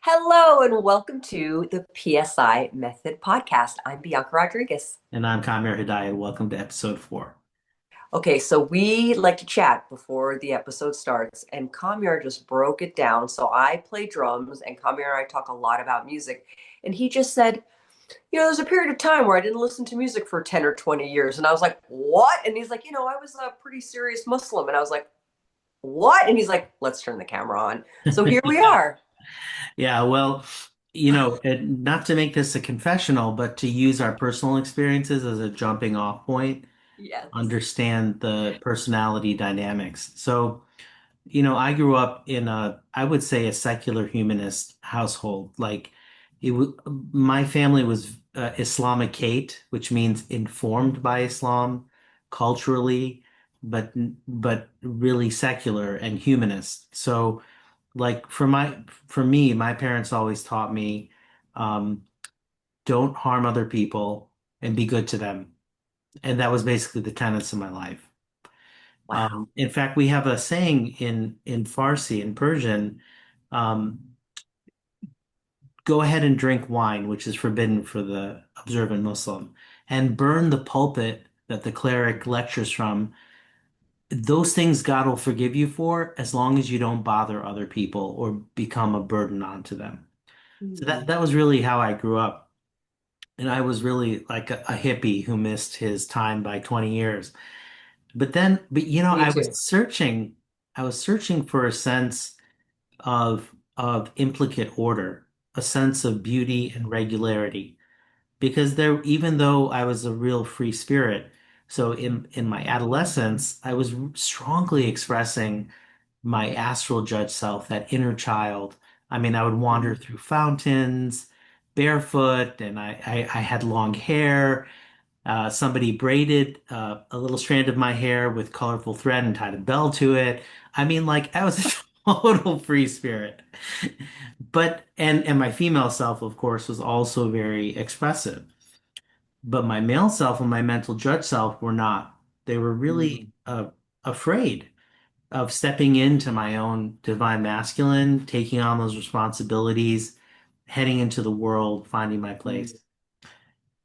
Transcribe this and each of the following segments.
Hello and welcome to the PSI Method Podcast. I'm Bianca Rodriguez. And I'm Kamyar Hidayat. Welcome to episode 4. Okay, so we like to chat before the episode starts, and Kamyar just broke it down. So I play drums, and Kamyar and I talk a lot about music. And he just said, there's a period of time where I didn't listen to music for 10 or 20 years. And I was like, what? And he's like, I was a pretty serious Muslim. And I was like, what? And he's like, let's turn the camera on. So here we are. Yeah, well, not to make this a confessional, but to use our personal experiences as a jumping off point, Yes. understand the personality dynamics. So, I grew up in I would say a secular humanist household. Like my family was Islamicate, which means informed by Islam culturally, but but really secular and humanist. So like for me, my parents always taught me, um, don't harm other people and be good to them. And that was basically the tenets of my life. Wow. In fact, we have a saying in Farsi, in Persian, um, go ahead and drink wine, which is forbidden for the observant Muslim, and burn the pulpit that the cleric lectures from. Those things God will forgive you for as long as you don't bother other people or become a burden onto them. So that was really how I grew up. And I was really like a hippie who missed his time by 20 years. But Me too. I was searching for a sense of implicate order, a sense of beauty and regularity. Because there, even though I was a real free spirit, so in my adolescence, I was strongly expressing my astral judge self, that inner child. I mean, I would wander through fountains barefoot, and I had long hair. Somebody braided a little strand of my hair with colorful thread and tied a bell to it. I mean, like I was a total free spirit. But and my female self, of course, was also very expressive. But my male self and my mental judge self were not. They were really afraid of stepping into my own divine masculine, taking on those responsibilities, heading into the world, finding my place.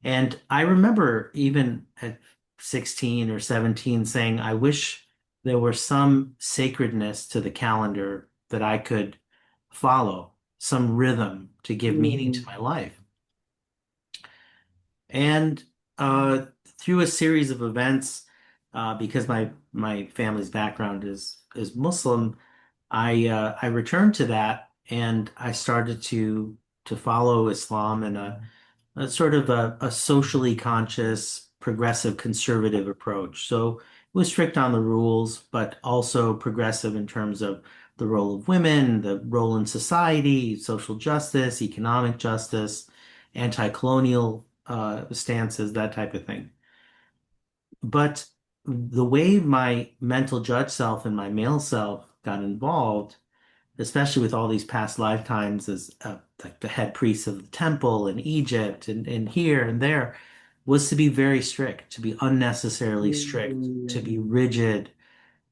And I remember even at 16 or 17 saying, I wish there were some sacredness to the calendar that I could follow, some rhythm to give meaning to Mm. my life. And through a series of events, because my family's background is Muslim, I returned to that and I started to follow Islam in a sort of a socially conscious, progressive, conservative approach. So it was strict on the rules, but also progressive in terms of the role of women, the role in society, social justice, economic justice, anti-colonial stances, that type of thing. But the way my mental judge self and my male self got involved, especially with all these past lifetimes as like the head priest of the temple in Egypt and here and there, was to be very strict, to be unnecessarily strict, to be rigid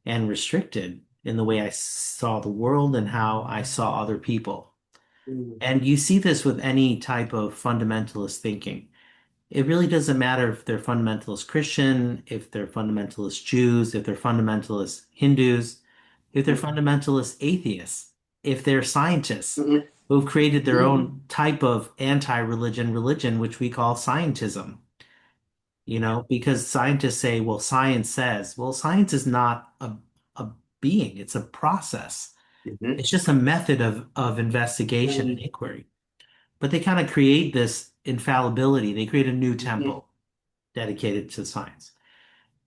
and restricted in the way I saw the world and how I saw other people. And you see this with any type of fundamentalist thinking. It really doesn't matter if they're fundamentalist Christian, if they're fundamentalist Jews, if they're fundamentalist Hindus, if they're fundamentalist atheists, if they're scientists who've created their own type of anti-religion religion, which we call scientism. Because scientists say, well, science says, well, science is not a being, it's a process. Mhm. It's just a method of investigation and inquiry. But they kind of create this infallibility. They create a new temple dedicated to science.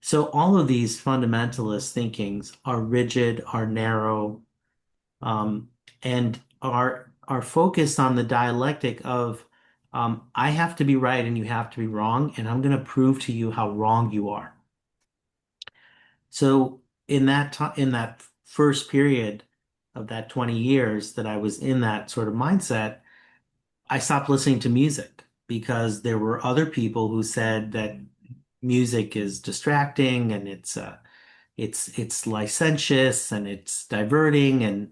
So all of these fundamentalist thinkings are rigid, are narrow, um, and are focused on the dialectic of I have to be right and you have to be wrong, and I'm going to prove to you how wrong you are. So in that first period of that 20 years that I was in that sort of mindset, I stopped listening to music because there were other people who said that music is distracting and it's licentious and it's diverting and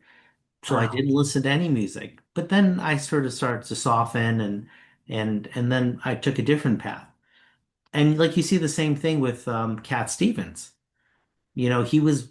So I Wow. didn't listen to any music. But then I sort of started to soften and then I took a different path. And like you see the same thing with Cat Stevens. You know, he was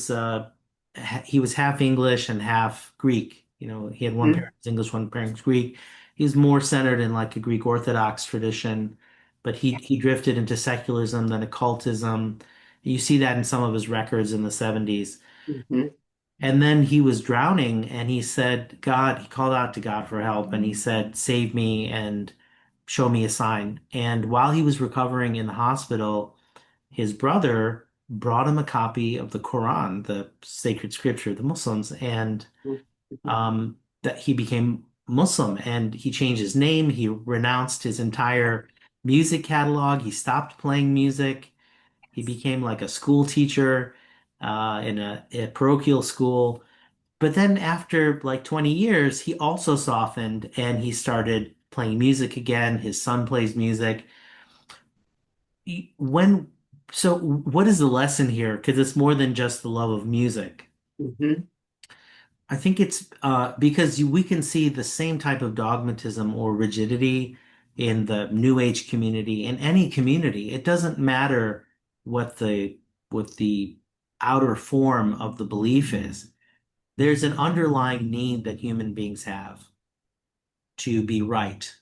half English and half Greek. You know, he had one Mhm. parent was English, one parent was Greek. He's more centered in like a Greek Orthodox tradition, but he drifted into secularism, then occultism. You see that in some of his records in the 70s. Mhm. And then he was drowning and he said, God, he called out to God for help and he said, save me and show me a sign. And while he was recovering in the hospital, his brother brought him a copy of the Quran, the sacred scripture of the Muslims, and Mhm. that he became Muslim and he changed his name. He renounced his entire music catalog. He stopped playing music. He became like a school teacher in a parochial school. But then after like 20 years, he also softened and he started playing music again. His son plays music. When, so what is the lesson here? Because it's more than just the love of music. Mhm. I think it's because we can see the same type of dogmatism or rigidity in the New Age community, in any community. It doesn't matter what the outer form of the belief is. There's an underlying need that human beings have to be right,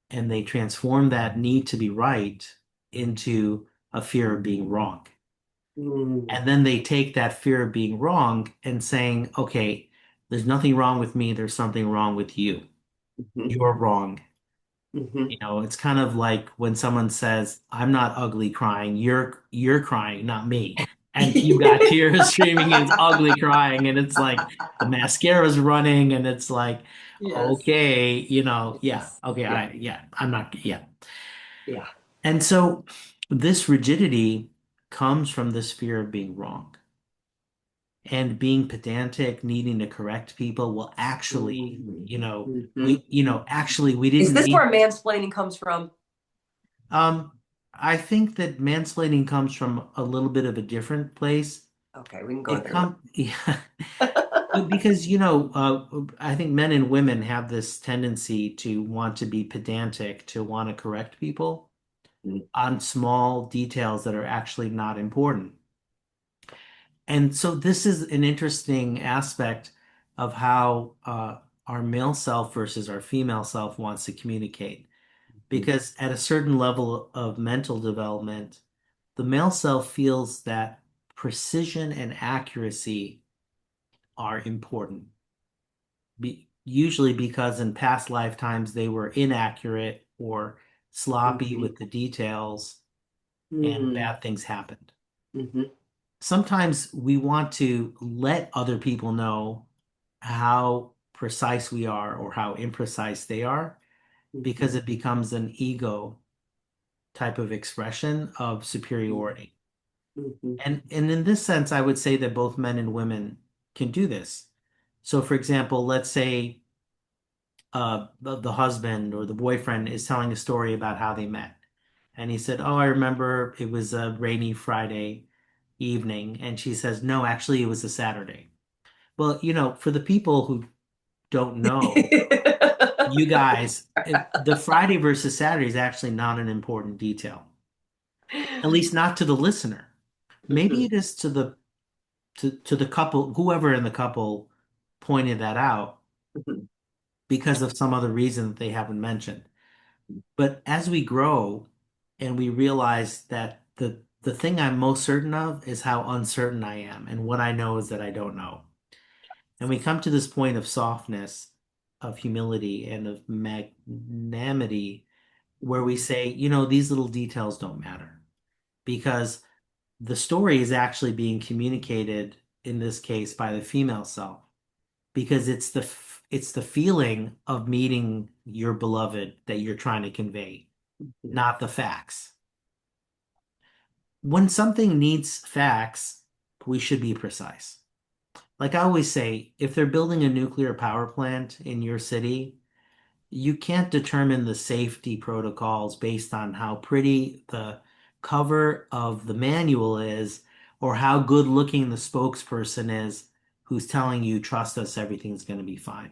and they transform that need to be right into a fear of being wrong. Mhm. And then they take that fear of being wrong and saying, okay, there's nothing wrong with me, there's something wrong with you. Mhm. You're wrong. Mhm. You know, it's kind of like when someone says, I'm not ugly crying, you're crying, not me. And you got tears streaming and it's ugly crying, and it's like the mascara's running, and it's like, Yes. okay, yeah, Yes. okay, Yeah. yeah, I'm not, yeah. Yeah. And so this rigidity comes from this fear of being wrong. And being pedantic, needing to correct people, well, actually, Mhm. actually, we Is didn't this where need, mansplaining comes from? um, I think that mansplaining comes from a little bit of a different place. Okay, we can go It there come, yeah, because, I think men and women have this tendency to want to be pedantic, to want to correct people now. on small details that are actually not important. And so this is an interesting aspect of how our male self versus our female self wants to communicate. Because at a certain level of mental development, the male self feels that precision and accuracy are important. Usually because in past lifetimes they were inaccurate or sloppy Mhm. with the details and Mhm. bad things happened. Mhm. Sometimes we want to let other people know how precise we are or how imprecise they are because Mhm. it becomes an ego type of expression of superiority. Mhm. And in this sense, I would say that both men and women can do this. So, for example, let's say the husband or the boyfriend is telling a story about how they met. And he said, oh, I remember it was a rainy Friday evening. And she says, no, actually, it was a Saturday. Well, for the people who don't know, you guys, the Friday versus Saturday is actually not an important detail, at least not to the listener. Maybe Mhm. it is to the couple, whoever in the couple pointed that out Mhm. because of some other reason that they haven't mentioned. But as we grow and we realize that the thing I'm most certain of is how uncertain I am, and what I know is that I don't know. And we come to this point of softness, of humility, and of magnanimity where we say, these little details don't matter because the story is actually being communicated in this case by the female self because it's the feeling of meeting your beloved that you're trying to convey, not the facts. When something needs facts, we should be precise. Like I always say, if they're building a nuclear power plant in your city, you can't determine the safety protocols based on how pretty the cover of the manual is or how good looking the spokesperson is who's telling you, trust us, everything's going to be fine.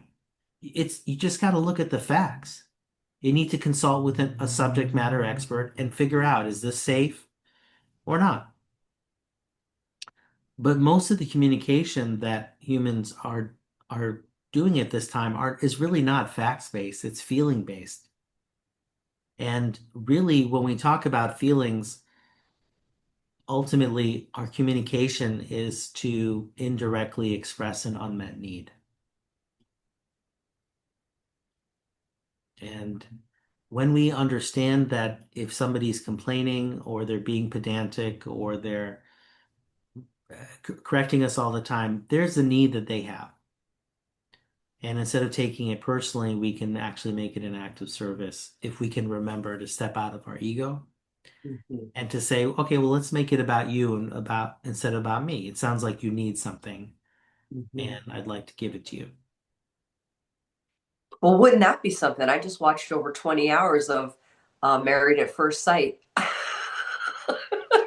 You just got to look at the facts. You need to consult with a subject matter expert and figure out, is this safe or not? But most of the communication that humans are doing at this time is really not facts-based, it's feeling-based. And really, when we talk about feelings, ultimately our communication is to indirectly express an unmet need. And when we understand that if somebody's complaining or they're being pedantic or they're correcting us all the time, there's a need that they have. And instead of taking it personally, we can actually make it an act of service if we can remember to step out of our ego Mhm. and to say, okay, well, let's make it about you and about instead of about me. It sounds like you need something, Mhm. and I'd like to give it to you. Well, wouldn't that be something? I just watched over 20 hours of Married at First Sight. Have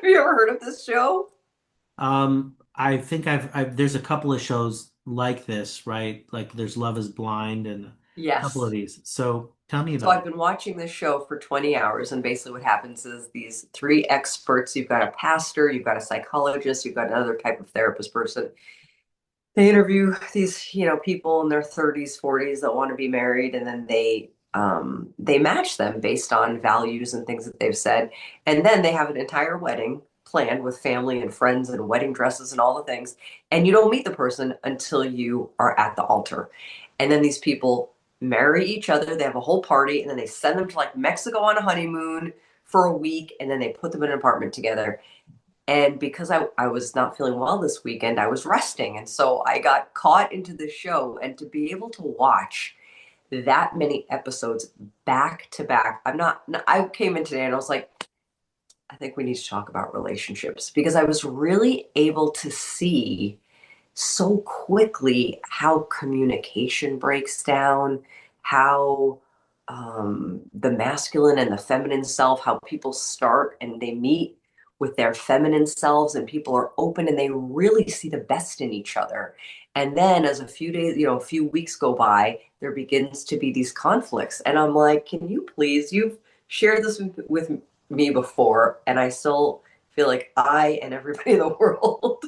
you ever heard of this show? I think there's a couple of shows like this, right? Like there's Love is Blind and a couple of Yes. these. So tell me So about I've it. been watching this show for 20 hours, and basically what happens is these three experts, you've got a pastor, you've got a psychologist, you've got another type of therapist person. They interview these, people in their 30s, 40s that want to be married, and then they match them based on values and things that they've said. And then they have an entire wedding planned with family and friends and wedding dresses and all the things. And you don't meet the person until you are at the altar. And then these people marry each other, they have a whole party, and then they send them to like Mexico on a honeymoon for a week, and then they put them in an apartment together. And because I was not feeling well this weekend, I was resting. And so I got caught into the show. And to be able to watch that many episodes back to back, I came in today and I was like, I think we need to talk about relationships because I was really able to see so quickly how communication breaks down, how the masculine and the feminine self, how people start and they meet with their feminine selves and people are open and they really see the best in each other. And then as a few days, a few weeks go by, there begins to be these conflicts. And I'm like, can you please, you've shared this with me before, and I still feel like I and everybody in the world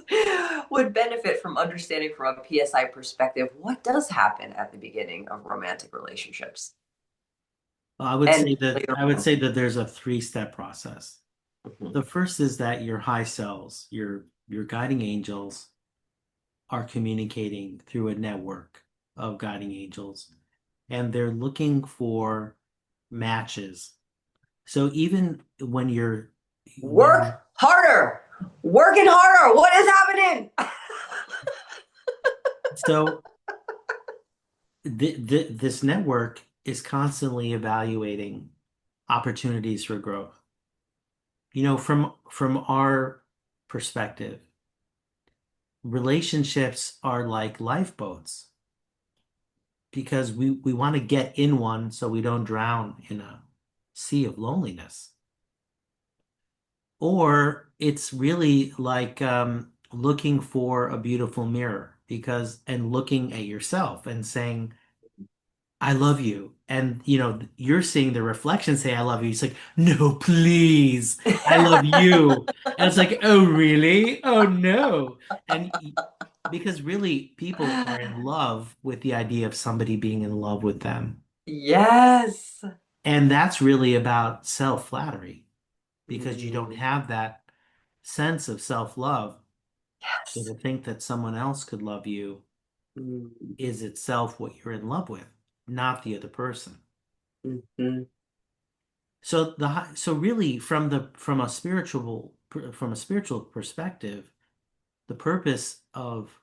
would benefit from understanding from a PSI perspective what does happen at the beginning of romantic relationships and later I would on. say that there's a three-step process. Mhm. The first is that your high selves, your guiding angels, are communicating through a network of guiding angels, and they're looking for matches. So even when you're when Work harder, working harder. What is happening? so this network is constantly evaluating opportunities for growth. From our perspective, relationships are like lifeboats because we want to get in one so we don't drown in a sea of loneliness. Or it's really like looking for a beautiful mirror and looking at yourself and saying, I love you. And you're seeing the reflection say, I love you. It's like, no, please, I love you. And it's like, oh, really? Oh, no. Because really, people are in love with the idea of somebody being in love with them. Yes. And that's really about self-flattery because you don't Mm, have that sense of self-love. So yes. to think that someone else could love you Mm, is itself what you're in love with, not the other person. mhm, So really from a spiritual perspective, the purpose of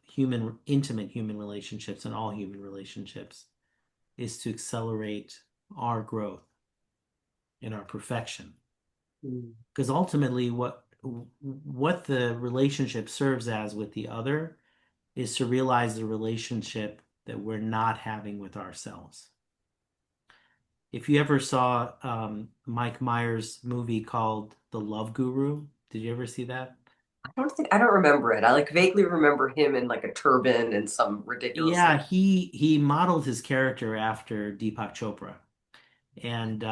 intimate human relationships and all human relationships is to accelerate our growth and our perfection. mm, Because ultimately what the relationship serves as with the other is to realize the relationship that we're not having with ourselves. If you ever saw Mike Myers' movie called The Love Guru, did you ever see that? I don't remember it. I like vaguely remember him in like a turban and some ridiculously. Yeah, he modeled his character after Deepak Chopra, and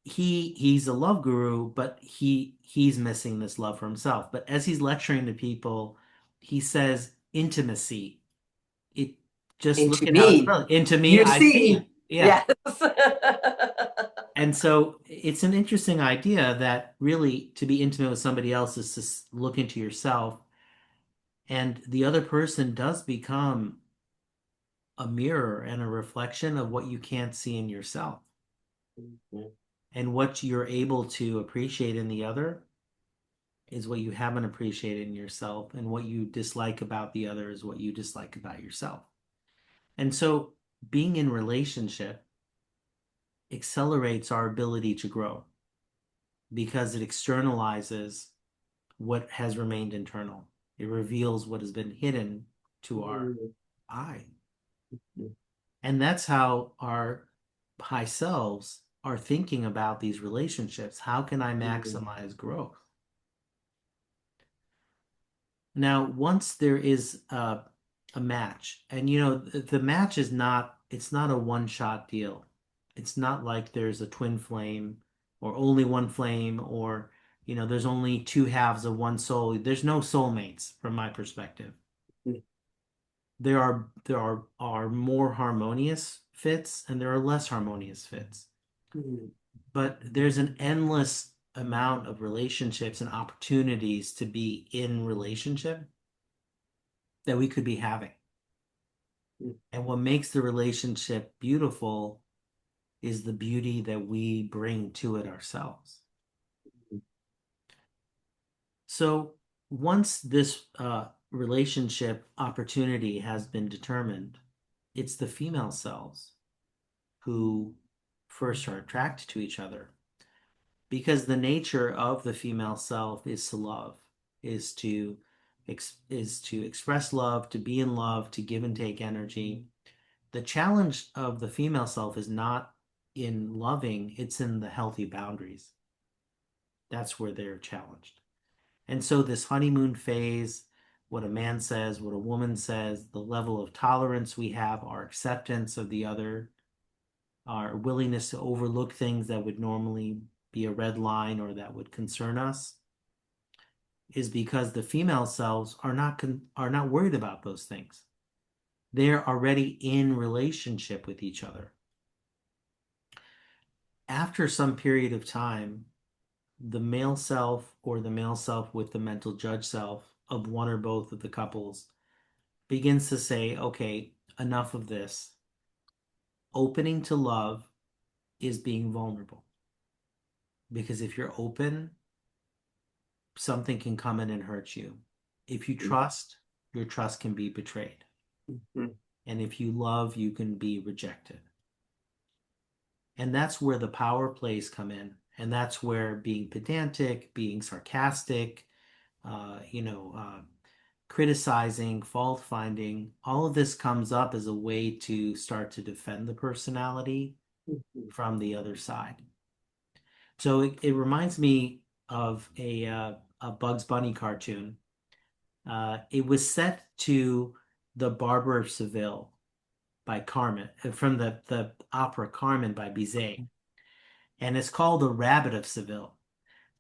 he's a love guru, but he's missing this love for himself. But as he's lecturing to people, he says intimacy. It just Into look at how it's me, spelled. Into me, you I see. see. Yeah. Yes. And so it's an interesting idea that really to be intimate with somebody else is to look into yourself, and the other person does become a mirror and a reflection of what you can't see in yourself. And what you're able to appreciate in the other is what you haven't appreciated in yourself, and what you dislike about the other is what you dislike about yourself. And so being in relationship accelerates our ability to grow because it externalizes what has remained internal. It reveals what has been hidden to our eye. And that's how our high selves are thinking about these relationships. How can I maximize growth? Now, once there is a match, and the match is not, it's not a one-shot deal. It's not like there's a twin flame or only one flame, or there's only two halves of one soul. There's no soulmates from my perspective. There are more harmonious fits and there are less harmonious fits. But there's an endless amount of relationships and opportunities to be in relationship that we could be having. And what makes the relationship beautiful is the beauty that we bring to it ourselves. So once this relationship opportunity has been determined, it's the female selves who first are attracted to each other, because the nature of the female self is to love, is to express love, to be in love, to give and take energy. The challenge of the female self is not in loving, it's in the healthy boundaries. That's where they're challenged. And so this honeymoon phase, what a man says, what a woman says, the level of tolerance we have, our acceptance of the other, our willingness to overlook things that would normally be a red line or that would concern us, is because the female selves are not worried about those things. They're already in relationship with each other. After some period of time, the male self or the male self with the mental judge self of one or both of the couples begins to say, okay, enough of this. Opening to love is being vulnerable. Because if you're open, something can come in and hurt you. If you trust, your trust can be betrayed. And if you love, you can be rejected. And that's where the power plays come in. And that's where being pedantic, being sarcastic, criticizing, fault finding, all of this comes up as a way to start to defend the personality from the other side. So it reminds me of a Bugs Bunny cartoon. It was set to The Barber of Seville by Carmen, from the opera Carmen by Bizet. And it's called The Rabbit of Seville.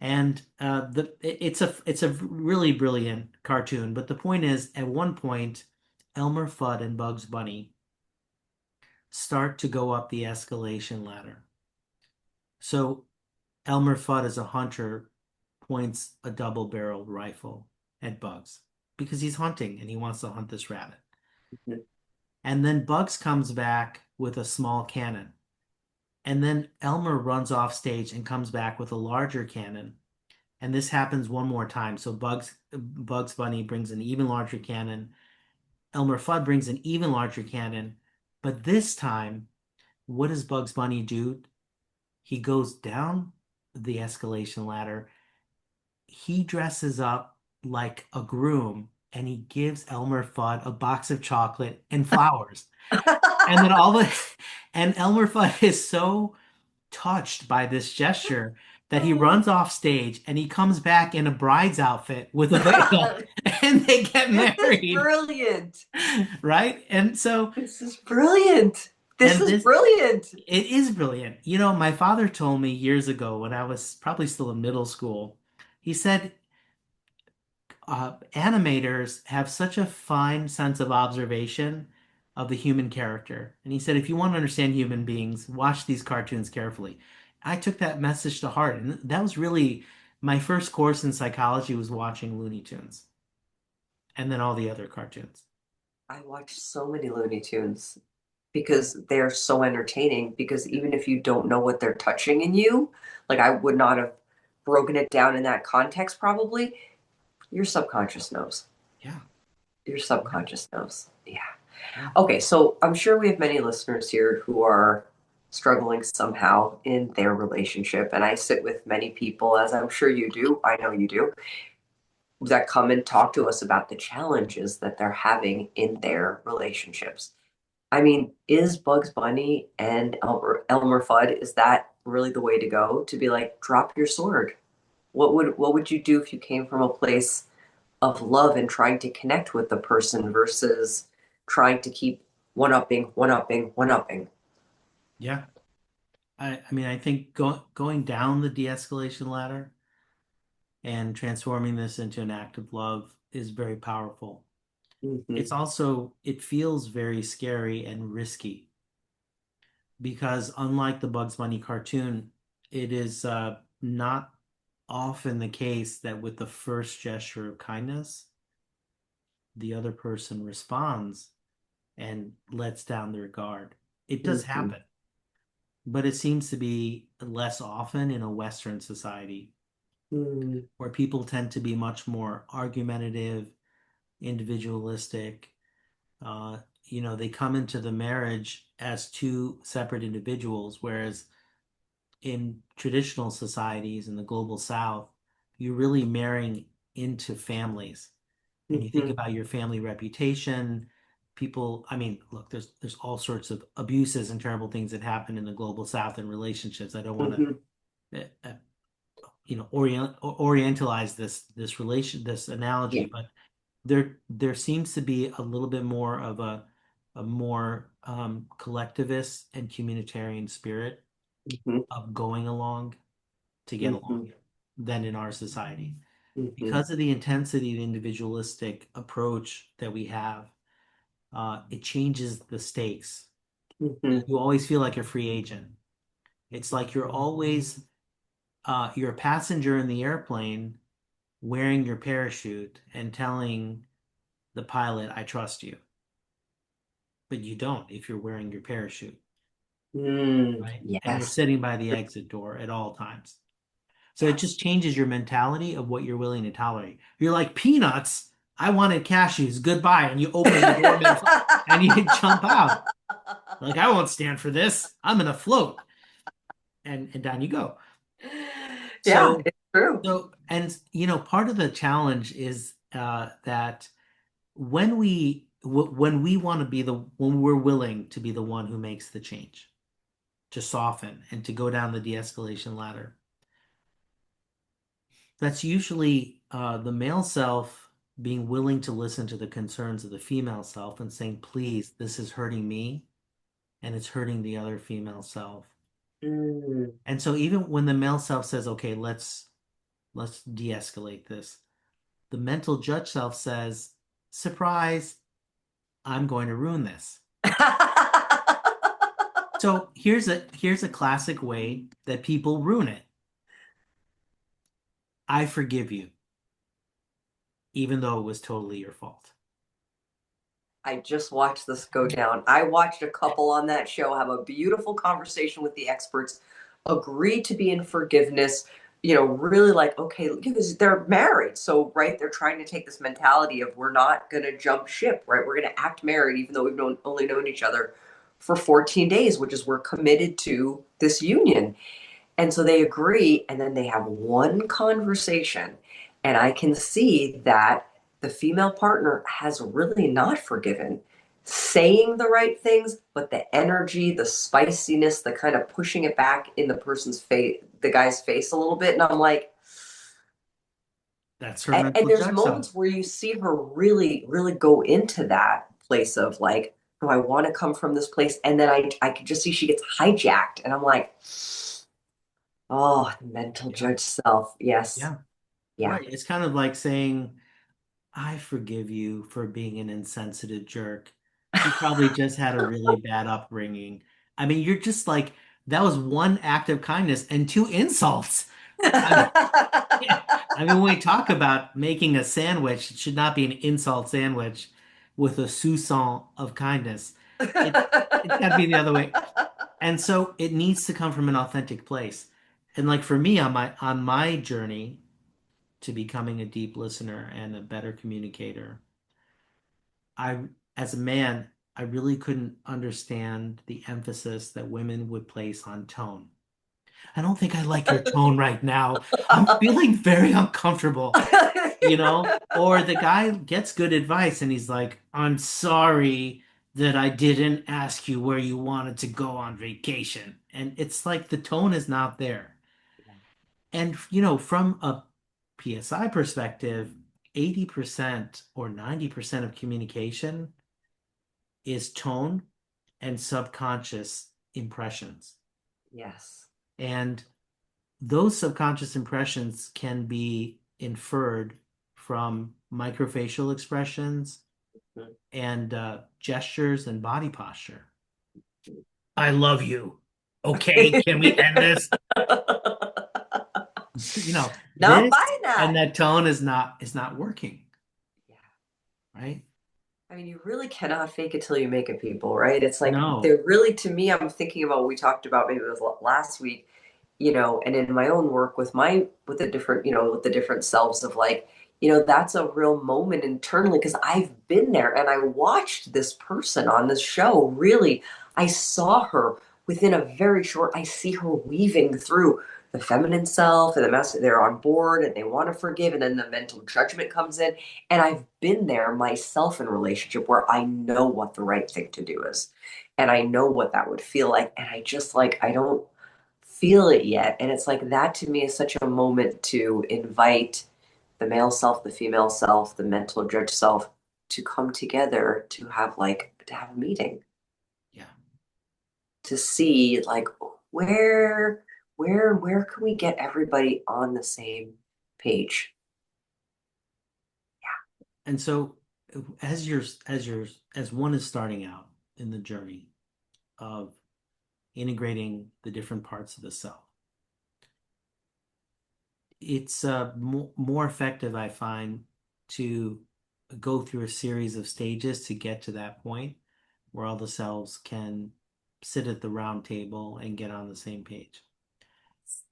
And it's a really brilliant cartoon. But the point is, at one point, Elmer Fudd and Bugs Bunny start to go up the escalation ladder. So Elmer Fudd, as a hunter, points a double-barreled rifle at Bugs because he's hunting and he wants to hunt this rabbit. And then Bugs comes back with a small cannon. And then Elmer runs off stage and comes back with a larger cannon. And this happens one more time. So Bugs Bunny brings an even larger cannon. Elmer Fudd brings an even larger cannon. But this time, what does Bugs Bunny do? He goes down the escalation ladder. He dresses up like a groom and he gives Elmer Fudd a box of chocolate and flowers. And then and Elmer Fudd is so touched by this gesture that he runs off stage and he comes back in a bride's outfit with a veil and they get This is married, brilliant. right? And so, This is brilliant. This and is this, brilliant. it is brilliant. You know, my father told me years ago when I was probably still in middle school, he said, animators have such a fine sense of observation of the human character. And he said, if you want to understand human beings, watch these cartoons carefully. I took that message to heart. And that was really my first course in psychology was watching Looney Tunes and then all the other cartoons. I watch so many Looney Tunes because they're so entertaining. Because even if you don't know what they're touching in you, like I would not have broken it down in that context, probably, your subconscious knows. Yeah. Your Yeah. subconscious knows. Yeah. Yeah. Okay, so I'm sure we have many listeners here who are struggling somehow in their relationship. And I sit with many people, as I'm sure you do, I know you do, that come and talk to us about the challenges that they're having in their relationships. I mean, is Bugs Bunny and Elmer Fudd, is that really the way to go? To be like, drop your sword. What would you do if you came from a place of love and trying to connect with the person versus trying to keep one upping, one upping, one upping? Yeah. I mean, I think going down the de-escalation ladder and transforming this into an act of love is very powerful. Hmm. It's also, it feels very scary and risky because unlike the Bugs Bunny cartoon, it is not often the case that with the first gesture of kindness, the other person responds and lets down their guard. It does Hmm. happen, but it seems to be less often in a Western society Mm. where people tend to be much more argumentative, individualistic. Uh, they come into the marriage as two separate individuals, whereas in traditional societies in the global South, you're really marrying into families. And you think Hmm. about your family reputation, people, I mean, look, there's all sorts of abuses and terrible things that happen in the global South in relationships. I don't want Hmm. to orientalize this Yeah. analogy, but there seems to be a little bit more of a more collectivist and communitarian spirit Hmm. of going along to get along Hmm. than in our society. Hmm. Because of the intensity of the individualistic approach that we have, it changes the stakes. Hmm. You always feel like a free agent. It's like you're a passenger in the airplane wearing your parachute and telling the pilot, I trust you. But you don't if you're wearing your parachute, right? And you're Yes. sitting by the exit door at all times. So it just changes your mentality of what you're willing to tolerate. You're like, peanuts, I wanted cashews, goodbye. And you open the door and you jump out. Like, I won't stand for this. I'm gonna float. And down you go. Yeah, So it's true. part of the challenge is that when we want to be when we're willing to be the one who makes the change, to soften and to go down the de-escalation ladder, that's usually the male self being willing to listen to the concerns of the female self and saying, please, this is hurting me and it's hurting the other female self. Mm. And so even when the male self says, okay, let's de-escalate this, the mental judge self says, surprise, I'm going to ruin this. So here's a classic way that people ruin it. I forgive you, even though it was totally your fault. I just watched this go down. I watched a couple on that show have a beautiful conversation with the experts, agree to be in forgiveness, really like, okay, because they're married. So, right, they're trying to take this mentality of we're not going to jump ship, right? We're going to act married, even though only known each other for 14 days, which is we're committed to this union. And so they agree, and then they have one conversation. And I can see that the female partner has really not forgiven. saying the right things, but the energy, the spiciness, the kind of pushing it back in the person's face, the guy's face a little bit. And I'm like, That's her and mental there's judge self. moments where you see her really, really go into that place of like, do I want to come from this place? And then I could just see she gets hijacked. And I'm like, oh, mental Yeah. judge self. Yes. Yeah. Yeah. Right. It's kind of like saying, I forgive you for being an insensitive jerk. You probably just had a really bad upbringing. I mean, you're just like, that was one act of kindness and two insults. I mean, yeah. I mean, when we talk about making a sandwich, it should not be an insult sandwich with a soupçon of kindness. It it's got to be the other way. And so it needs to come from an authentic place. And like for me on my journey to becoming a deep listener and a better communicator, I, as a man, I really couldn't understand the emphasis that women would place on tone. I don't think I like your tone right now. I'm feeling very uncomfortable, Or the guy gets good advice and he's like, I'm sorry that I didn't ask you where you wanted to go on vacation. And it's like the tone is not there. And, from a PSI perspective, 80% or 90% of communication is tone and subconscious impressions. Yes. And those subconscious impressions can be inferred from microfacial expressions and gestures and body posture. I love you. Okay, can we end this? Not This buying and that. that tone is not working, Yeah. right? I mean, you really cannot fake it till you make it, people, right? It's like No. they're really, to me, I'm thinking about what we talked about, maybe it was last week, and in my own work with the different, with the different selves of like, that's a real moment internally because I've been there and I watched this person on this show. Really, I saw her within a very short, I see her weaving through the feminine self and the masculine. They're on board and they want to forgive, and then the mental judgment comes in. And I've been there myself in a relationship where I know what the right thing to do is. And I know what that would feel like. And I just like, I don't feel it yet. And it's like that to me is such a moment to invite the male self, the female self, the mental judge self to come together to have a meeting Yeah. to see like where can we get everybody on the same page? And so as one is starting out in the journey of integrating the different parts of the self, it's more effective, I find, to go through a series of stages to get to that point where all the selves can sit at the round table and get on the same page.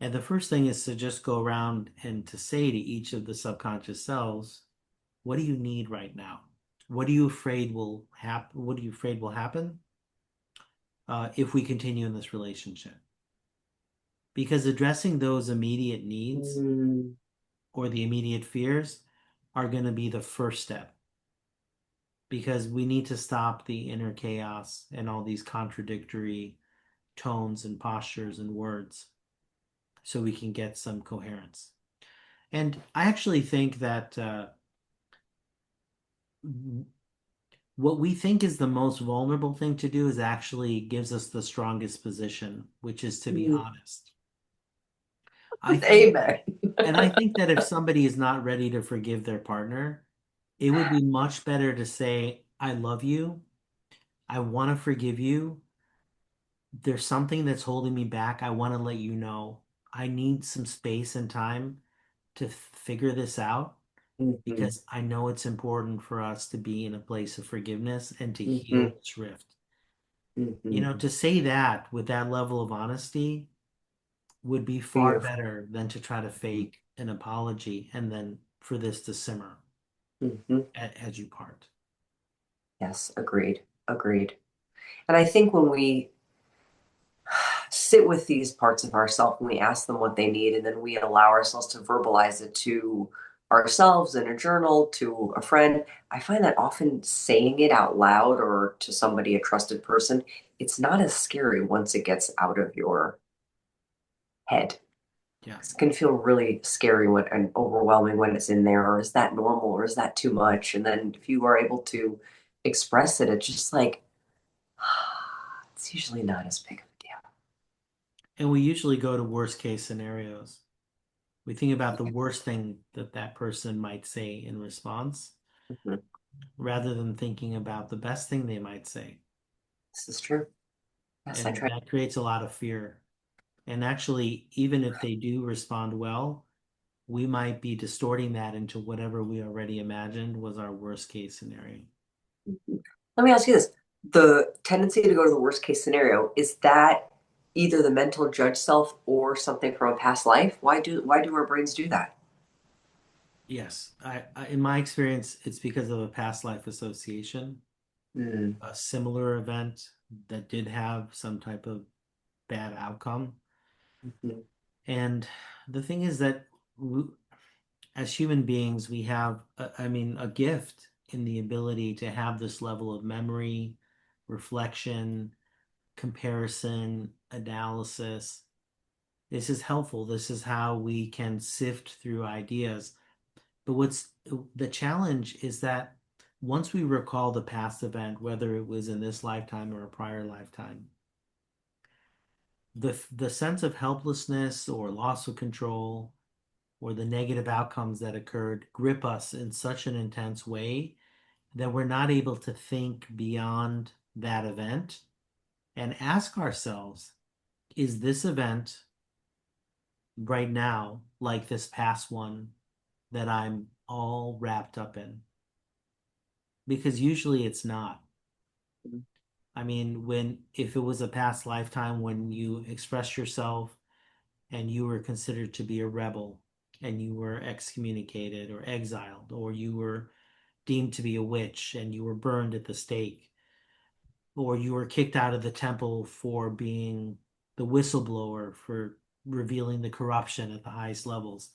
And the first thing is to just go around and to say to each of the subconscious selves, what do you need right now? What are you afraid will happen? What are you afraid will happen if we continue in this relationship? Because addressing those immediate needs Mm, or the immediate fears are going to be the first step. Because we need to stop the inner chaos and all these contradictory tones and postures and words so we can get some coherence. And I actually think that what we think is the most vulnerable thing to do is actually gives us the strongest position, which is to be mm. honest. I think, Amen. and I think that if somebody is not ready to forgive their partner, it would be much better to say, I love you. I want to forgive you. There's something that's holding me back. I want to let you know. I need some space and time to figure this out Mhm, because I know it's important for us to be in a place of forgiveness and to heal mhm, this rift. mhm. To say that with that level of honesty would be far Beautiful. better than to try to fake an apology and then for this to simmer Mhm. as you part. Yes, agreed. Agreed. And I think when we sit with these parts of ourselves and we ask them what they need, and then we allow ourselves to verbalize it to ourselves in a journal to a friend, I find that often saying it out loud or to somebody, a trusted person, it's not as scary once it gets out of your head. Yeah. It can feel really scary when and overwhelming when it's in there, or is that normal, or is that too much? And then if you are able to express it, it's just like it's usually not as big of a And we usually go to worst case scenarios. We think about the worst thing that that person might say in response deal. Mhm. rather than thinking about the best thing they might say. This is true. Yes, I And try. that creates a lot of fear. And actually, even if they do respond well, we might be distorting that into whatever we already imagined was our worst case scenario. Let me ask you this. The tendency to go to the worst case scenario, is that either the mental judge self or something from a past life? Why do our brains do that? Yes, in my experience, it's because of a past life association, Mm, a similar event that did have some type of bad outcome. mhm, And the thing is that we, as human beings, we have, I mean, a gift in the ability to have this level of memory, reflection, comparison, analysis. This is helpful. This is how we can sift through ideas. But what's the challenge is that once we recall the past event, whether it was in this lifetime or a prior lifetime, the sense of helplessness or loss of control or the negative outcomes that occurred grip us in such an intense way that we're not able to think beyond that event and ask ourselves, is this event right now like this past one that I'm all wrapped up in? Because usually it's not. I mean, if it was a past lifetime when you expressed yourself and you were considered to be a rebel and you were excommunicated or exiled, or you were deemed to be a witch and you were burned at the stake, or you were kicked out of the temple for being the whistleblower for revealing the corruption at the highest levels.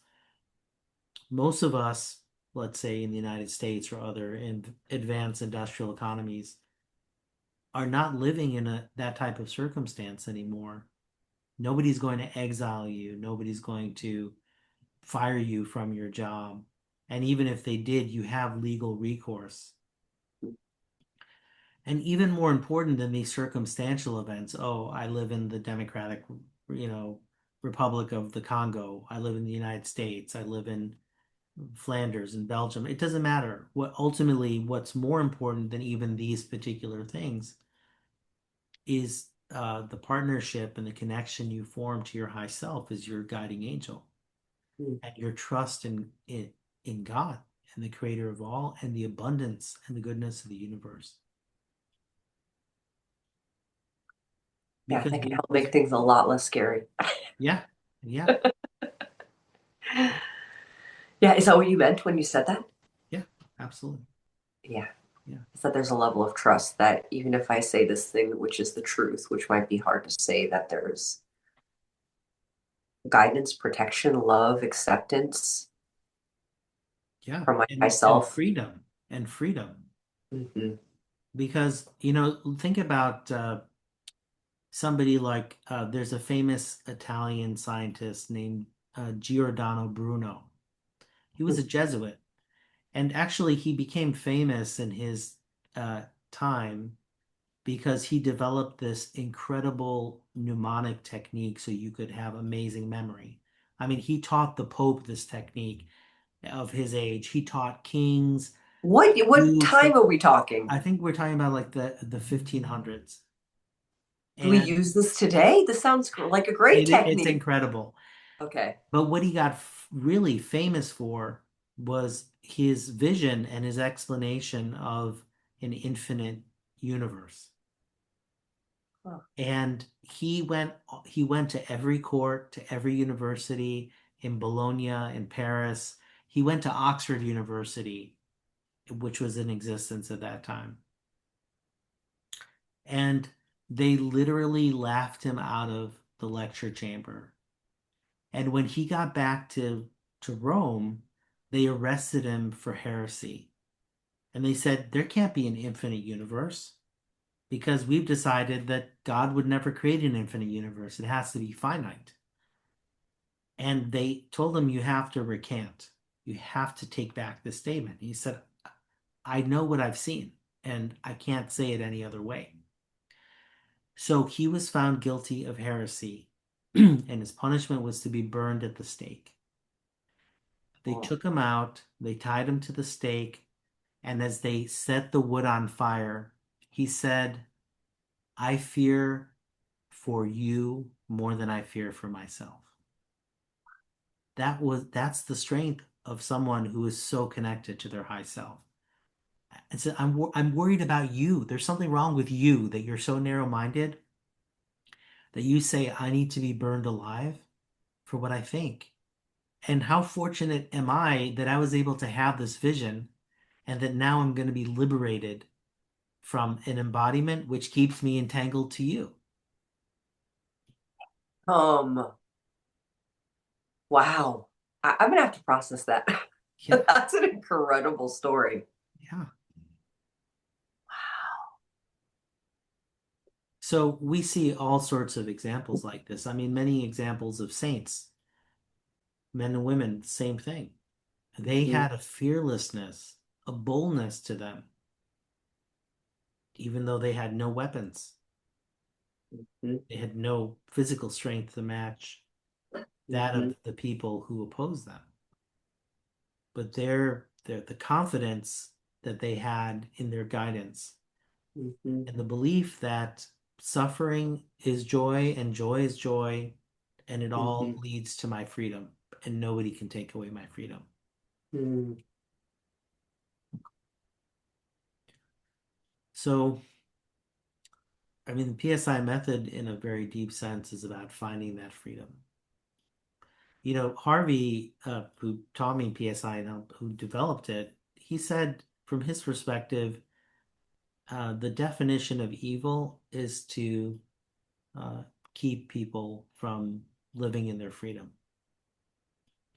Most of us, let's say in the United States or other in advanced industrial economies, are not living in that type of circumstance anymore. Nobody's going to exile you. Nobody's going to fire you from your job. And even if they did, you have legal recourse. And even more important than these circumstantial events, oh, I live in the Democratic, you know, Republic of the Congo. I live in the United States. I live in Flanders and Belgium. It doesn't matter. What's more important than even these particular things is the partnership and the connection you form to your high self is your guiding angel mm. and your trust in God and the creator of all and the abundance and the goodness of the universe. Yeah, Because that can help make things a lot less scary. yeah, yeah, Yeah, is that what you meant when you said that? yeah, absolutely. Yeah. Yeah, Is that there's a level of trust that even if I say this thing, which is the truth, which might be hard to say, that there's guidance, protection, love, acceptance yeah. from And myself. freedom and freedom. Hmm. Because, think about somebody like there's a famous Italian scientist named Giordano Bruno. He was a Jesuit. And actually, he became famous in his time because he developed this incredible mnemonic technique so you could have amazing memory. I mean, he taught the Pope this technique of his age. He taught kings, What dukes. time are we talking? I think we're talking about like the 1500s. Do we And use this today? This sounds like a great it's technique. incredible. Okay. But what he got really famous for was his vision and his explanation of an infinite universe. Huh. And he went to every court, to every university in Bologna, in Paris. He went to Oxford University, which was in existence at that time. And they literally laughed him out of the lecture chamber. And when he got back to Rome, they arrested him for heresy. And they said, there can't be an infinite universe because we've decided that God would never create an infinite universe. It has to be finite. And they told him, you have to recant. You have to take back this statement. He said, I know what I've seen, and I can't say it any other way. So he was found guilty of heresy, and his punishment was to be burned at the stake. They Oh, took him out, they tied him to the stake, and as they set the wood on fire, he said, I fear for you more than I fear for myself. That's the strength of someone who is so connected to their high self. And so I'm worried about you. There's something wrong with you that you're so narrow-minded that you say I need to be burned alive for what I think. And how fortunate am I that I was able to have this vision and that now I'm going to be liberated from an embodiment which keeps me entangled to you. um, wow. I'm gonna have to process that. Yeah, That's an incredible story. yeah. So we see all sorts of examples like this. I mean, many examples of saints, men and women, same thing. They Mhm, had a fearlessness, a boldness to them, even though they had no weapons. mhm, They had no physical strength to match that mhm, of the people who opposed them. But their the confidence that they had in their guidance mhm, and the belief that suffering is joy and joy is joy and it all mhm, leads to my freedom and nobody can take away my freedom. mhm. So, I mean, the PSI method in a very deep sense is about finding that freedom. You know, Harvey, who taught me PSI and who developed it, he said from his perspective, the definition of evil is to uh, keep people from living in their freedom.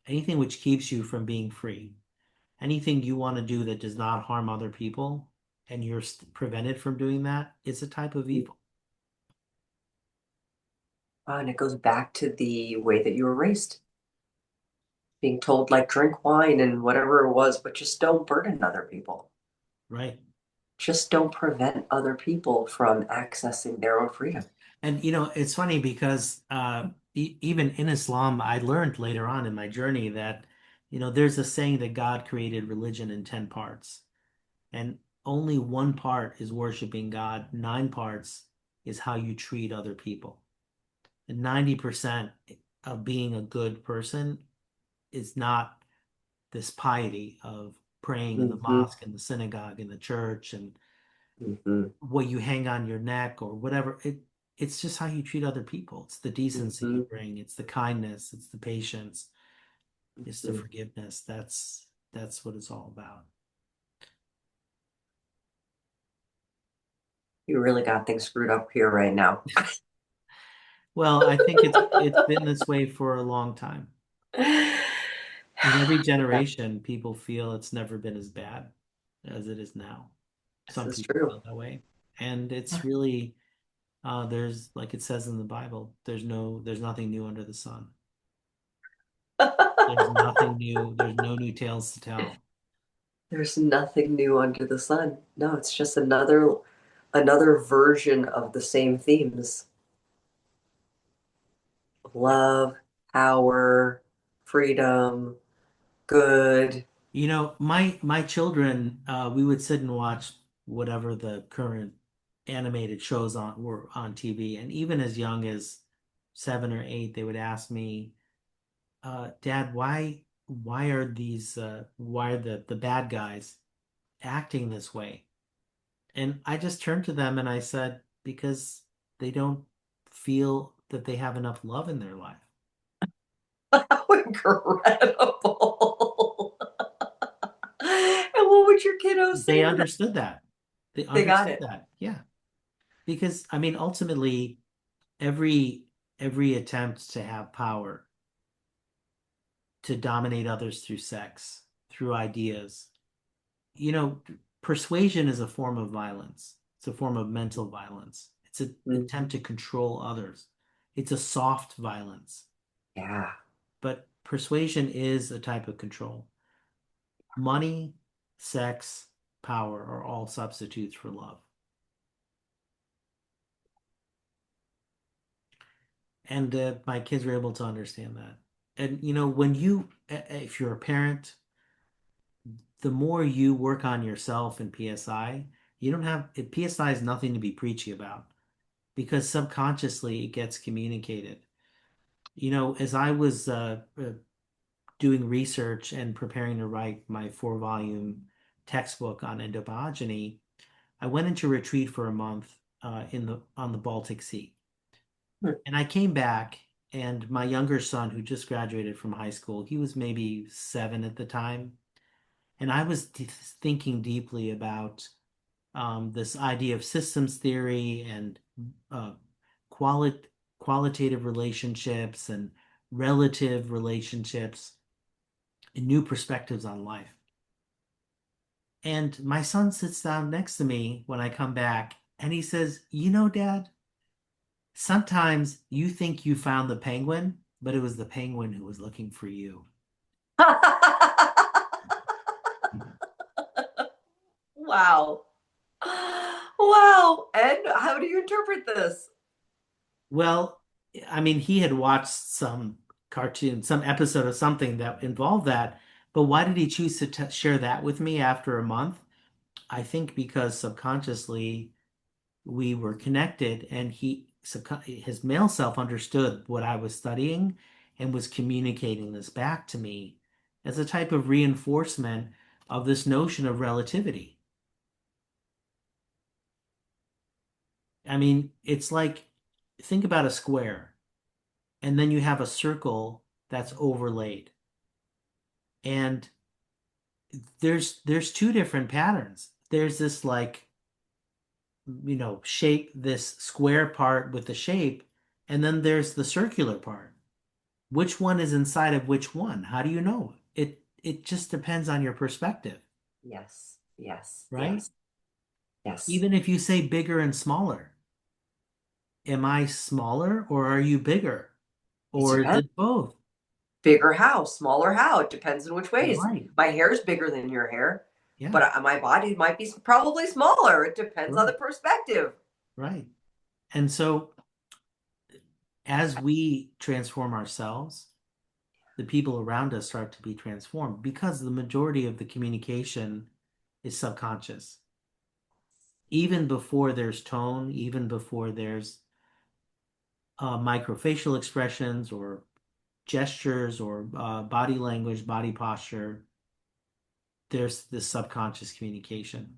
Anything which keeps you from being free, anything you want to do that does not harm other people, and you're prevented from doing that, is a type of evil. And it goes back to the way that you were raised, being told like drink wine and whatever it was, but just don't burden other people. Right? Just don't prevent other people from accessing their own freedom. And you know, it's funny because even in Islam, I learned later on in my journey that, you know, there's a saying that God created religion in 10 parts, and only one part is worshiping God. 9 parts is how you treat other people. And 90% of being a good person is not this piety of praying in the Hmm. mosque and the synagogue and the church and Hmm. what you hang on your neck or whatever. It's just how you treat other people. It's the decency you Hmm. bring. It's the kindness. It's the patience. It's the Hmm. forgiveness. That's what it's all about. You really got things screwed up here right now. Well, I think it's been this way for a long time. In every Yeah, generation, people feel it's never been as bad as it is now. this Some is people true. feel that way. And it's really there's like it says in the Bible, there's nothing new under the sun. There's nothing new, there's no new tales to tell. There's nothing new under the sun. No, it's just another version of the same themes. Love, power, freedom, good. You know, my children, we would sit and watch whatever the current animated shows on were on TV, and even as young as 7 or 8, they would ask me, Dad, why are the bad guys acting this way? And I just turned to them and I said, because they don't feel that they have enough love in their life. How incredible. And what would your kiddos They say to that? understood that. They They got understood it. that. Yeah. Because I mean, ultimately, every every attempt to have power, to dominate others through sex, through ideas. You know, persuasion is a form of violence. It's a form of mental violence. It's an Mhm. attempt to control others. It's a soft violence, Yeah. but persuasion is a type of control. Money, sex, power are all substitutes for love. And my kids were able to understand that. And you know, if you're a parent, the more you work on yourself in PSI, you don't have PSI is nothing to be preachy about because subconsciously it gets communicated. You know, as I was doing research and preparing to write my 4 volume textbook on endobiogeny, I went into retreat for a month in the on the Baltic Sea. Hmm. And I came back, and my younger son, who just graduated from high school, he was maybe 7 at the time. And I was thinking deeply about this idea of systems theory and uh, quali qualitative relationships and relative relationships and new perspectives on life. And my son sits down next to me when I come back and he says, "You know, Dad, sometimes you think you found the penguin, but it was the penguin who was looking for you." Wow. Wow. And how do you interpret this? Well, I mean, he had watched some cartoon, some episode of something that involved that, but why did he choose to t share that with me after a month? I think because subconsciously we were connected and his male self understood what I was studying and was communicating this back to me as a type of reinforcement of this notion of relativity. I mean, it's like think about a square and then you have a circle that's overlaid. And there's two different patterns. There's this like, shape, this square part with the shape, and then there's the circular part. Which one is inside of which one? How do you know? It just depends on your perspective, Yes. Yes. right? Yes. Yes. Even if you say bigger and smaller, am I smaller or are you bigger? It Or is depends. it both? Bigger how, smaller how. It depends in which ways. Right. My hair is bigger than your hair, Yeah. but my body might be probably smaller. It depends on the Right. perspective. Right. And so as we transform ourselves, the people around us start to be transformed because the majority of the communication is subconscious. Even before there's tone, even before there's microfacial expressions or gestures or body language, body posture, there's this subconscious communication.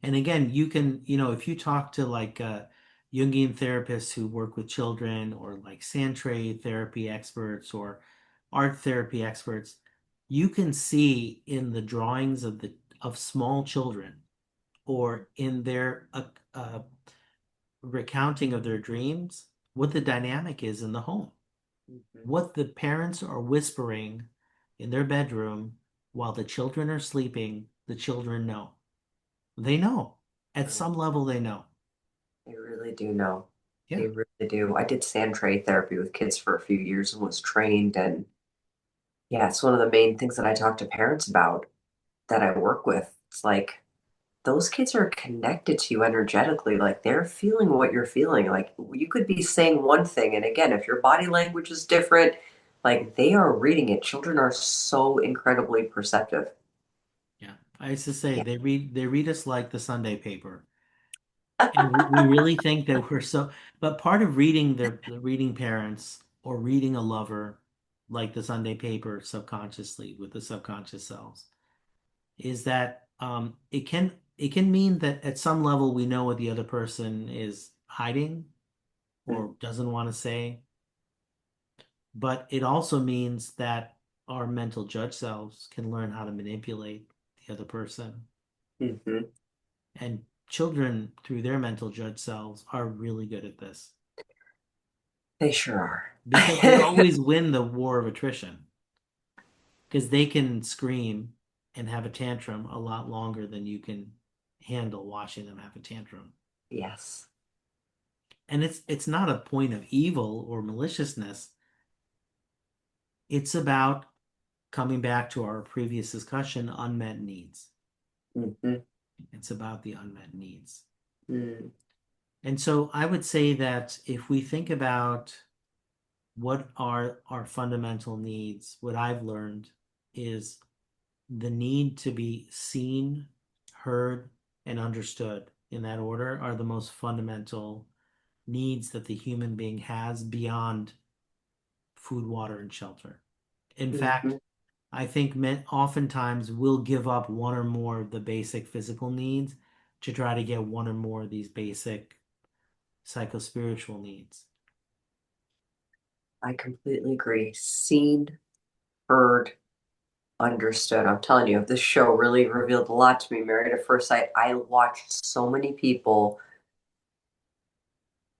And again, if you talk to like Jungian therapists who work with children or like sand tray therapy experts or art therapy experts, you can see in the drawings of small children or in their recounting of their dreams what the dynamic is in the home, Mhm. what the parents are whispering in their bedroom while the children are sleeping. The children know. They know. At Right. some level, they know. They really do know. Yeah. They really do. I did sand tray therapy with kids for a few years and was trained. And yeah, it's one of the main things that I talk to parents about that I work with. It's like those kids are connected to you energetically. Like they're feeling what you're feeling. Like you could be saying one thing. And again, if your body language is different, like they are reading it. Children are so incredibly perceptive. Yeah. I used to say Yeah. they read us like the Sunday paper. And we really think that we're so, but part of reading the reading parents or reading a lover like the Sunday paper subconsciously with the subconscious selves is that it can mean that at some level we know what the other person is hiding Mm-hmm. or doesn't want to say, but it also means that our mental judge selves can learn how to manipulate the other person. Mm-hmm. And children, through their mental judge selves, are really good at this They sure because they are. always win the war of attrition. because they can scream and have a tantrum a lot longer than you can handle watching them have a tantrum. Yes. And it's not a point of evil or maliciousness. It's about coming back to our previous discussion, unmet needs. Hmm. It's about the unmet needs. Mm. And so I would say that if we think about what are our fundamental needs, what I've learned is the need to be seen, heard, and understood in that order are the most fundamental needs that the human being has beyond food, water, and shelter. In fact, Hmm. I think men oftentimes will give up one or more of the basic physical needs to try to get one or more of these basic psychospiritual needs. I completely agree. Seen, heard, understood. I'm telling you, this show really revealed a lot to me. Married at First Sight, I watched so many people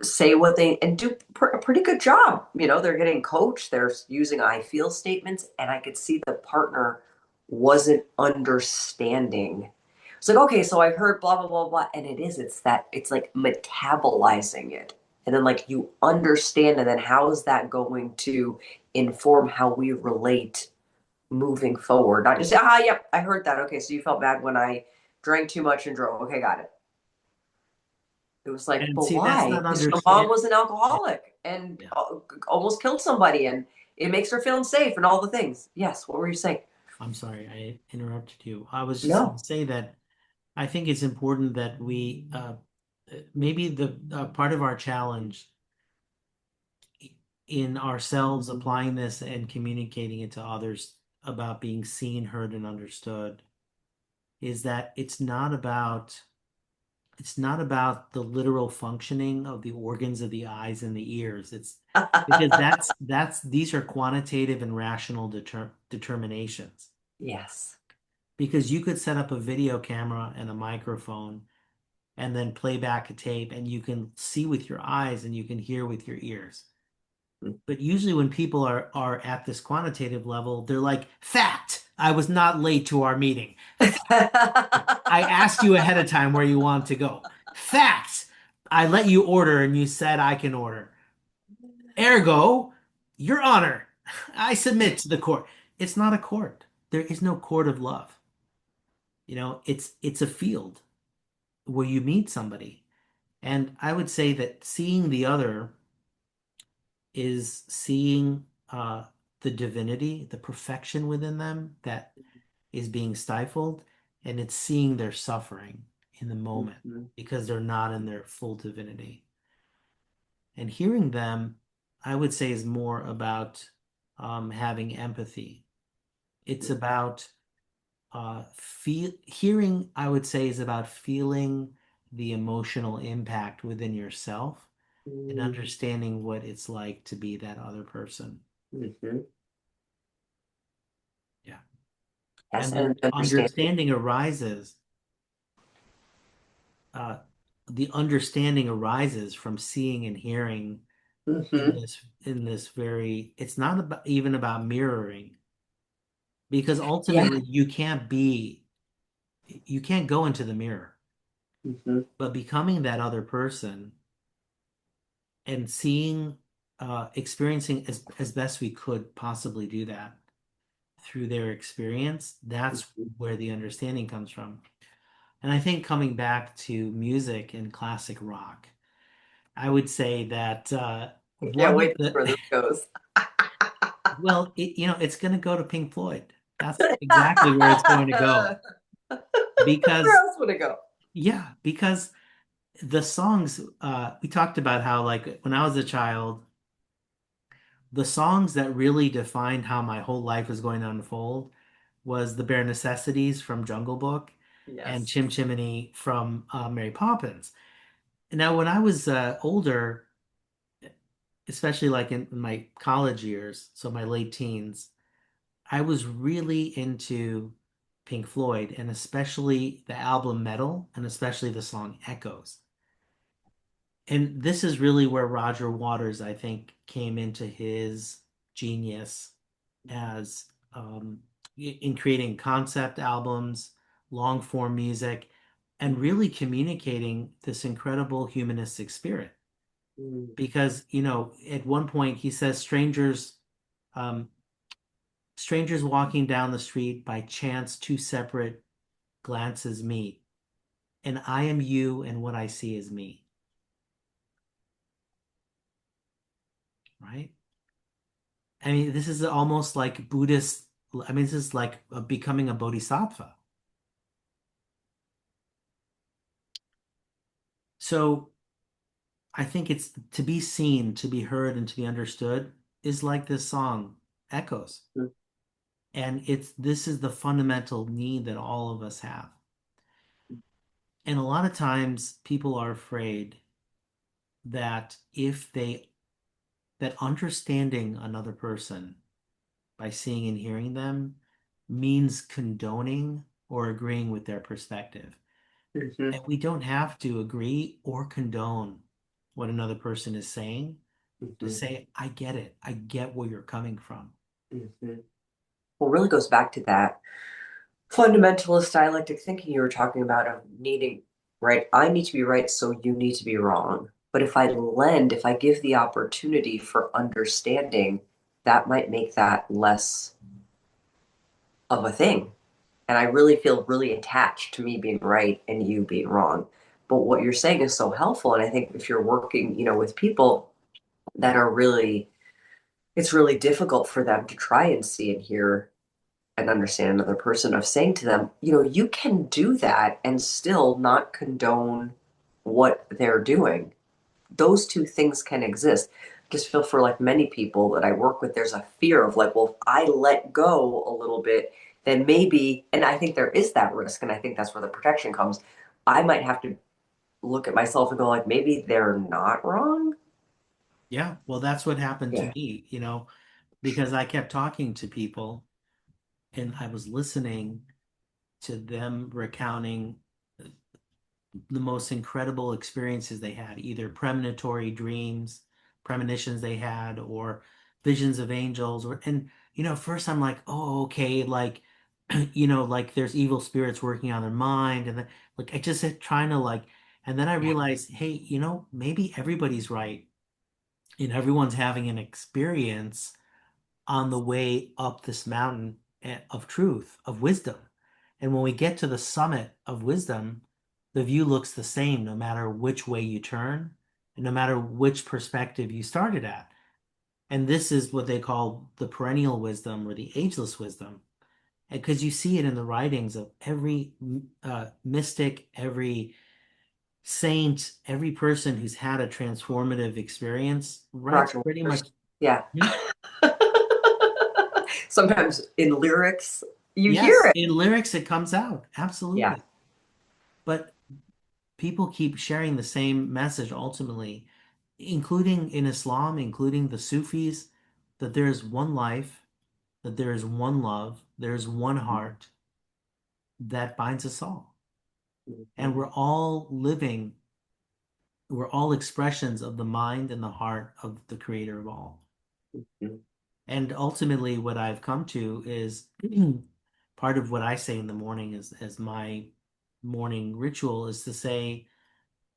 say what they and do a pretty good job. You know, they're getting coached, they're using I feel statements, and I could see the partner wasn't understanding. It's like, okay, so I heard blah blah blah blah, and it's that it's like metabolizing it. And then like you understand, and then how is that going to inform how we relate moving forward? Not just, yep, I heard that. Okay, so you felt bad when I drank too much and drove. Okay, got it. It was like, And but see, that's why? not Because your mom understand. was an Yeah, alcoholic and yeah. almost killed somebody, and it makes her feel unsafe and all the things. Yes, what were you saying? I'm sorry, I interrupted you. I was just going No. to say that I think it's important that we maybe the part of our challenge in ourselves applying this and communicating it to others about being seen, heard, and understood is that it's not about the literal functioning of the organs of the eyes and the ears. It's because that's these are quantitative and rational determinations. Yes. Because you could set up a video camera and a microphone and then play back a tape and you can see with your eyes and you can hear with your ears. But usually when people are at this quantitative level, they're like, fact, I was not late to our meeting. I asked you ahead of time where you want to go. Fact, I let you order and you said I can order. Ergo, Your Honor, I submit to the court. It's not a court. There is no court of love. It's a field where you meet somebody. And I would say that seeing the other is seeing the divinity, the perfection within them that is being stifled, and it's seeing their suffering in the moment Mhm. because they're not in their full divinity. And hearing them, I would say, is more about having empathy. It's about hearing, I would say, is about feeling the emotional impact within yourself and understanding what it's like to be that other person. Mhm. Yeah. Yes, And and then understanding. uh, the understanding arises from seeing and hearing Hmm. in this very, it's not about even about mirroring because Yeah. ultimately you can't go into the mirror, Hmm. but becoming that other person and seeing, experiencing as best we could possibly do that through their experience, that's where the understanding comes from. And I think coming back to music and classic rock, I would say that I can't one of wait to see the, where this goes. well, it's going to go to Pink Floyd. That's exactly where it's going to go. Where Because, else would it go? yeah, because the songs, we talked about how, like, when I was a child, the songs that really defined how my whole life was going to unfold was The Bare Necessities from Jungle Book and Yes. Chim Chimney from Mary Poppins. Now, when I was older, especially like in my college years, so my late teens, I was really into Pink Floyd and especially the album Metal and especially the song Echoes. And this is really where Roger Waters, I think, came into his genius as in creating concept albums, long form music, and really communicating this incredible humanistic spirit. Mm, Because, at one point he says um, strangers walking down the street by chance, two separate glances meet, and I am you, and what I see is me, right? I mean, this is almost like Buddhist. I mean, this is like becoming a bodhisattva. So I think it's to be seen, to be heard, and to be understood is like this song echoes. mm, And this is the fundamental need that all of us have. And a lot of times people are afraid that that understanding another person by seeing and hearing them means condoning or agreeing with their perspective. mhm, And we don't have to agree or condone what another person is saying to mhm, say, I get it. I get where you're coming from. mhm. Well, it really goes back to that fundamentalist dialectic thinking you were talking about of needing, right? I need to be right, so you need to be wrong. But if I give the opportunity for understanding, that might make that less of a thing. And I really feel really attached to me being right and you being wrong. But what you're saying is so helpful. And I think if you're working, with people that are really, it's really difficult for them to try and see and hear and understand another person, of saying to them, you can do that and still not condone what they're doing. Those two things can exist. Just feel for like many people that I work with, there's a fear of like, well, if I let go a little bit, then maybe, and I think there is that risk, and I think that's where the protection comes. I might have to look at myself and go like, maybe they're not wrong. Yeah, well, that's what happened to Yeah. me, because I kept talking to people and I was listening to them recounting the most incredible experiences they had, either premonitory dreams, premonitions they had, or visions of angels, and first I'm like, oh, okay, like, like there's evil spirits working on their mind, and then like I just said trying to like, and then I Yeah. realized, hey, maybe everybody's right, and everyone's having an experience on the way up this mountain of truth, of wisdom. And when we get to the summit of wisdom, the view looks the same no matter which way you turn and no matter which perspective you started at. And this is what they call the perennial wisdom or the ageless wisdom. Because you see it in the writings of every mystic, every saint, every person who's had a transformative experience writes Roger pretty much. Waters. Yeah. Hmm? Sometimes in lyrics, you hear Yes, it. in lyrics it comes out. Yeah. Absolutely. But people keep sharing the same message ultimately, including in Islam, including the Sufis, that there is one life, that there is one love, there is one heart that binds us all. And Mhm, we're all expressions of the mind and the heart of the creator of all. mhm. And ultimately, what I've come to is part of what I say in the morning as my morning ritual is to say,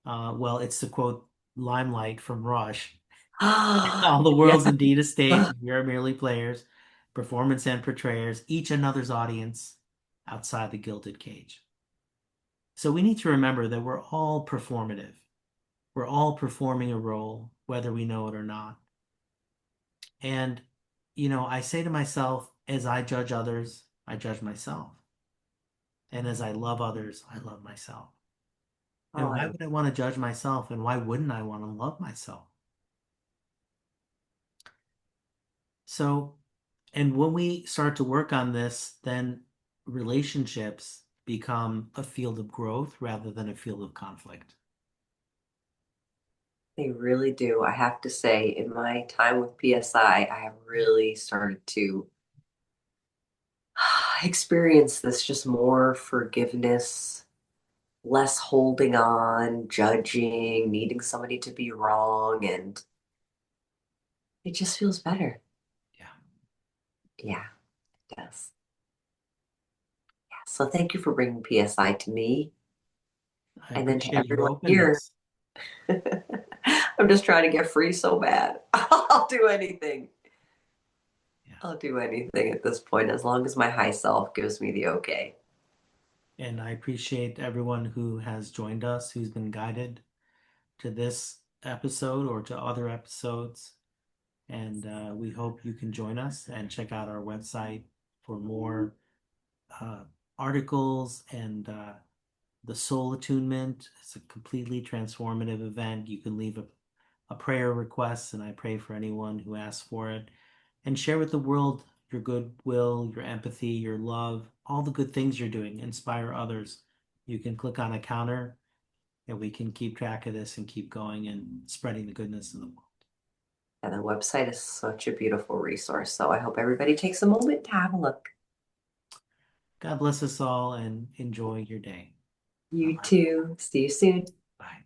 well, it's to quote Limelight from Rush. All the Yeah. world's indeed a stage, we are merely players, performance and portrayers, each another's audience outside the gilded cage. So we need to remember that we're all performative. We're all performing a role, whether we know it or not. And, I say to myself, as I judge others, I judge myself. And as I love others, I love myself. Oh, And why I would I want to judge myself? And why wouldn't I want to love myself? So, and when we start to work on this, then relationships become a field of growth rather than a field of conflict. They really do. I have to say, in my time with PSI, I have really started to experience this, just more forgiveness, less holding on, judging, needing somebody to be wrong, and it just feels better. Yeah. Yeah, it does. So thank you for bringing PSI to me I and then to appreciate your everyone here. openness. I'm just trying to get free so bad. I'll do anything. Yeah. I'll do anything at this point as long as my high self gives me the okay. And I appreciate everyone who has joined us, who's been guided to this episode or to other episodes. And we hope you can join us and check out our website for more uh, articles and the soul attunement. It's a completely transformative event. You can leave a prayer request, and I pray for anyone who asks for it. And share with the world your goodwill, your empathy, your love, all the good things you're doing. Inspire others. You can click on a counter, and we can keep track of this and keep going and spreading the goodness in the world. And the website is such a beautiful resource. So I hope everybody takes a moment to have a look. God bless us all and enjoy your day. You Bye-bye. too. See you soon. Bye.